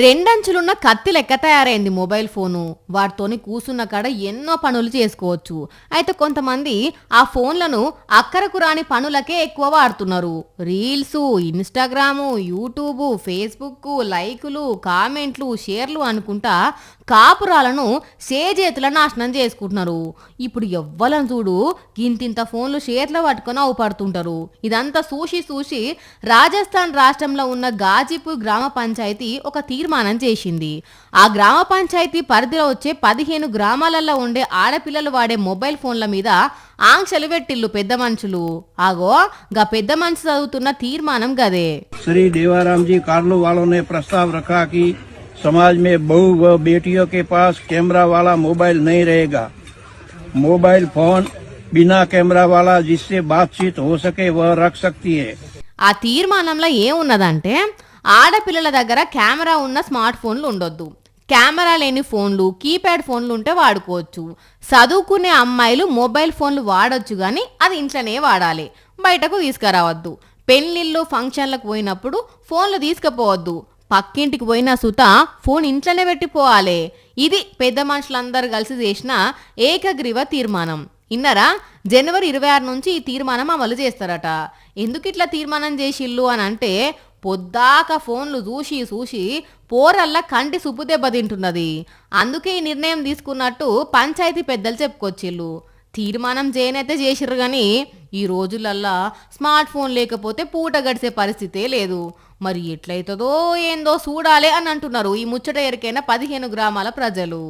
రెండంచులున్న కత్తి లెక్క తయారైంది మొబైల్ ఫోను. వాటితోని కూసున్న కాడ ఎన్నో పనులు చేసుకోవచ్చు. అయితే కొంతమంది ఆ ఫోన్లను అక్కరకు రాని పనులకే ఎక్కువ వాడుతున్నారు. రీల్సు, ఇన్స్టాగ్రాము, యూట్యూబు, ఫేస్బుక్, లైకులు, కామెంట్లు, షేర్లు అనుకుంటా కాపురాలను చేతుల నాశనం చేసుకుంటున్నారు. ఇప్పుడు ఎవ్వలను చూడు గింతింత ఫోన్లు చేతిలో పట్టుకొని అవుపడుతుంటారు. ఇదంతా చూసి రాజస్థాన్ రాష్ట్రంలో ఉన్న గాజీపూర్ గ్రామ పంచాయతీ ఒక తీర్మానం చేసింది. ఆ గ్రామ పంచాయతీ పరిధిలో వచ్చే 15 గ్రామాలలో ఉండే ఆడపిల్లలు వాడే మొబైల్ ఫోన్ల మీద ఆంక్షలు పెట్టిల్లు పెద్ద మనుషులు. ఆగో గా పెద్ద మనిషి చదువుతున్న తీర్మానం గదే. श्री देवाराम जी कार्लो वालों ने प्रस्ताव रखा कि समाज में बहू व बेटियों के पास कैमरा वाला मोबाइल नहीं रहेगा। मोबाइल फोन बिना कैमरा वाला जिससे बातचीत हो सके वह रख सकती है। ఆ తీర్మానంలో ఏమున్నదంటే ఆడపిల్లల దగ్గర కెమెరా ఉన్న స్మార్ట్ ఫోన్లు ఉండొద్దు. కెమెరా లేని ఫోన్లు, కీప్యాడ్ ఫోన్లు ఉంటే వాడుకోవచ్చు. చదువుకునే అమ్మాయిలు మొబైల్ ఫోన్లు వాడొచ్చు కానీ అది ఇంట్లోనే వాడాలి, బయటకు తీసుకురావద్దు. పెళ్లిళ్ళు ఫంక్షన్లకు పోయినప్పుడు ఫోన్లు తీసుకుపోవద్దు. పక్కింటికి పోయినా సుత ఫోన్ ఇంట్లోనే పెట్టిపోవాలి. ఇది పెద్ద మనుషులందరూ కలిసి చేసిన ఏకగ్రీవ తీర్మానం. ఇన్నరా జనవరి 26 నుంచి ఈ తీర్మానం అమలు చేస్తారట. ఎందుకు ఇట్లా తీర్మానం చేసిల్లు అని అంటే పొద్దాక ఫోన్లు చూసి పోరల్లా కంటి సుప్పు దెబ్బతింటున్నది. అందుకే ఈ నిర్ణయం తీసుకున్నట్టు పంచాయతీ పెద్దలు చెప్పుకొచ్చిల్లు. తీర్మానం చేయనైతే చేసిర్రు కానీ ఈ రోజులల్లా స్మార్ట్ ఫోన్ లేకపోతే పూట గడిచే పరిస్థితే లేదు. మరి ఎట్లయితుందో ఏందో చూడాలి అని అంటున్నారు ఈ ముచ్చట ఎరికైన 15 గ్రామాల ప్రజలు.